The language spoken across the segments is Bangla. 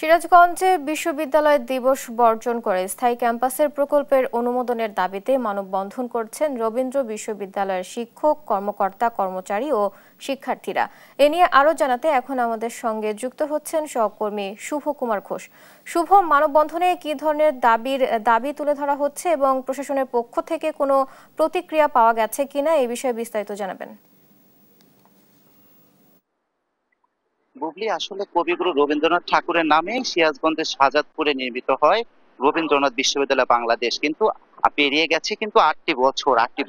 সিরাজগঞ্জে বিশ্ববিদ্যালয় দিবস বর্জন করে স্থায়ী ক্যাম্পাসের প্রকল্পের অনুমোদনের দাবিতে মানববন্ধন করছেন রবীন্দ্র বিশ্ববিদ্যালয়ের শিক্ষক, কর্মকর্তা, কর্মচারী ও শিক্ষার্থীরা। এ নিয়ে আরও জানাতে এখন আমাদের সঙ্গে যুক্ত হচ্ছেন সহকর্মী শুভ কুমার ঘোষ। শুভ, মানববন্ধনে কি ধরনের দাবি তুলে ধরা হচ্ছে এবং প্রশাসনের পক্ষ থেকে কোনো প্রতিক্রিয়া পাওয়া গেছে কিনা এই বিষয়ে বিস্তারিত জানাবেন। বুবলি, আসলে কবিগুরু রবীন্দ্রনাথ ঠাকুরের নামে সিরাজগঞ্জের শাহজাদপুরে নির্মিত হয় রবীন্দ্রনাথ বিশ্ববিদ্যালয় বাংলাদেশ। কিন্তু পেরিয়ে গেছে কিন্তু 8টি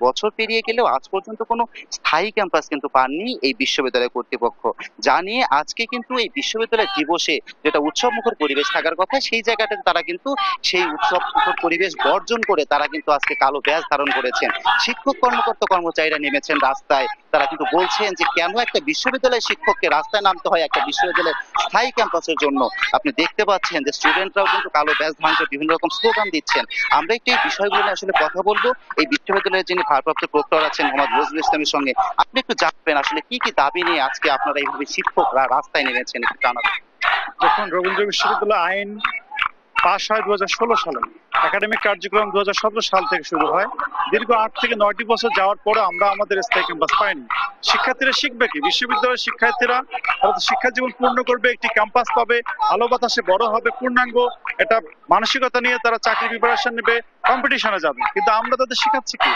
বছর পেরিয়ে গেলেও আজ পর্যন্ত কোনো স্থায়ী ক্যাম্পাস কিন্তু পাননি এই বিশ্ববিদ্যালয় কর্তৃপক্ষ। যা নিয়ে আজকে কিন্তু এই বিশ্ববিদ্যালয় দিবসে যেটা উৎসব মুখর পরিবেশ থাকার কথা, সেই জায়গাটাতে তারা কিন্তু সেই উৎসব মুখর পরিবেশ বর্জন করে তারা কিন্তু আজকে কালো ব্যাজ ধারণ করেছেন। শিক্ষক, কর্মকর্তা, কর্মচারীরা নেমেছেন রাস্তায়। তারা কিন্তু বলছেন যে কেন একটা বিশ্ববিদ্যালয়ের শিক্ষককে রাস্তায় নামতে হয় একটা বিশ্ববিদ্যালয়ের স্থায়ী ক্যাম্পাসের জন্য। আপনি দেখতে পাচ্ছেন যে স্টুডেন্টরাও কিন্তু কালো ব্যাজ ধারণ করে বিভিন্ন রকম স্লোগান দিচ্ছেন। আমরা একটু এই বিষয়গুলো নিয়ে আসলে কথা বলবো এই বিশ্ববিদ্যালয়ের যিনি ভারপ্রাপ্ত প্রক্টর আছেন মোহাম্মদ নজরুল ইসলামের সঙ্গে। আপনি একটু জানবেন আসলে কি কি দাবি নিয়ে আজকে আপনারা এইভাবে শিক্ষকরা রাস্তায় নেমেছেন, একটু জানাবেন। যখন রবীন্দ্র বিশ্ববিদ্যালয় আইন পাশ হয় 2016 সালে, একাডেমিক কার্যক্রম 2017 সাল থেকে শুরু হয়। দীর্ঘ 8 থেকে 9টি বছর যাওয়ার পরে আমরা আমাদের স্থায়ী ক্যাম্পাস পাইনি। শিক্ষার্থীরা শিখবে কি? বিশ্ববিদ্যালয়ের শিক্ষার্থীরা শিক্ষা জীবন পূর্ণ করবে, একটি ক্যাম্পাস পাবে, আলো বাতাসে বড় হবে, পূর্ণাঙ্গ এটা মানসিকতা নিয়ে তারা চাকরি প্রিপারেশন নেবে, কম্পিটিশনে যাবে। কিন্তু আমরা তাদের শেখাচ্ছি কি?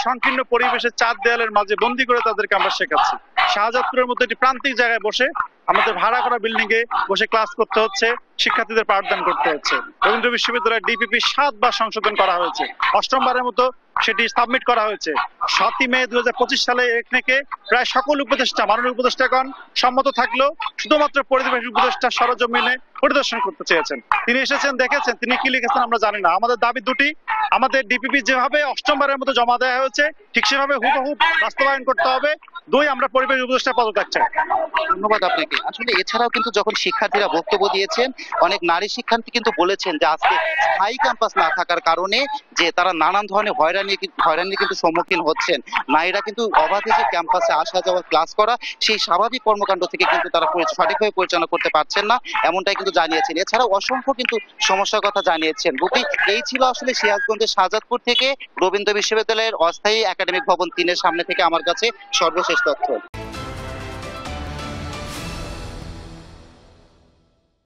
সংকীর্ণ পরিবেশে 4 দেয়ালের মাঝে বন্দি করে তাদেরকে আমরা শেখাচ্ছি। শাহজাদপুরের মতো একটি প্রান্তিক জায়গায় বসে আমাদের ভাড়া করা বিল্ডিং এ বসে ক্লাস করতে হচ্ছে, শিক্ষার্থীদের পাঠদান করতে হচ্ছে। রবীন্দ্র বিশ্ববিদ্যালয়ের ডিপিপি 7 বার সংশোধন করা হয়েছে, 8মবারের মতো সেটি সাবমিট করা হয়েছে। 7ই মে 2025 সালে থেকে প্রায় সকল উপদেষ্টা, মাননীয় উপদেষ্টাগণ সম্মত থাকলেও শুধুমাত্র পরিবেশ উপদেষ্টা সরজমিনে পরিদর্শন করতে চেয়েছেন। তিনি এসেছেন, দেখেছেন, তিনি কি লিখেছেন আমরা জানি না। আমাদের দাবি দুটি, আমাদের ডিপিপি যেভাবে 8মবারের মতো জমা দেওয়া হয়েছে ঠিক সেভাবে হুবহু বাস্তবায়ন করতে হবে। 2, আমরা পরিবেশ উপদেষ্টা পদত্যাগ চাই। ধন্যবাদ আপনাকে। আসলে এছাড়াও কিন্তু যখন শিক্ষার্থীরা বক্তব্য দিয়েছেন, অনেক নারী শিক্ষার্থী কিন্তু বলেছেন যে আজকে স্থায়ী ক্যাম্পাস না থাকার কারণে যে তারা নানান ধরনের হয়রানির কিন্তু সম্মুখীন হচ্ছেন। নারীরা কিন্তু অবাধে যে ক্যাম্পাসে আসা যাওয়া, ক্লাস করা, সেই স্বাভাবিক কর্মকাণ্ড থেকে কিন্তু তারা সঠিকভাবে পরিচালনা করতে পারছেন না, এমনটাই কিন্তু জানিয়েছেন। এছাড়াও অসংখ্য কিন্তু সমস্যার কথা জানিয়েছেন। বুবলি, এই ছিল আসলে সিরাজগঞ্জের শাহজাদপুর থেকে রবীন্দ্র বিশ্ববিদ্যালয়ের অস্থায়ী একাডেমিক ভবন 3-এর সামনে থেকে আমার কাছে সর্বশেষ তথ্য।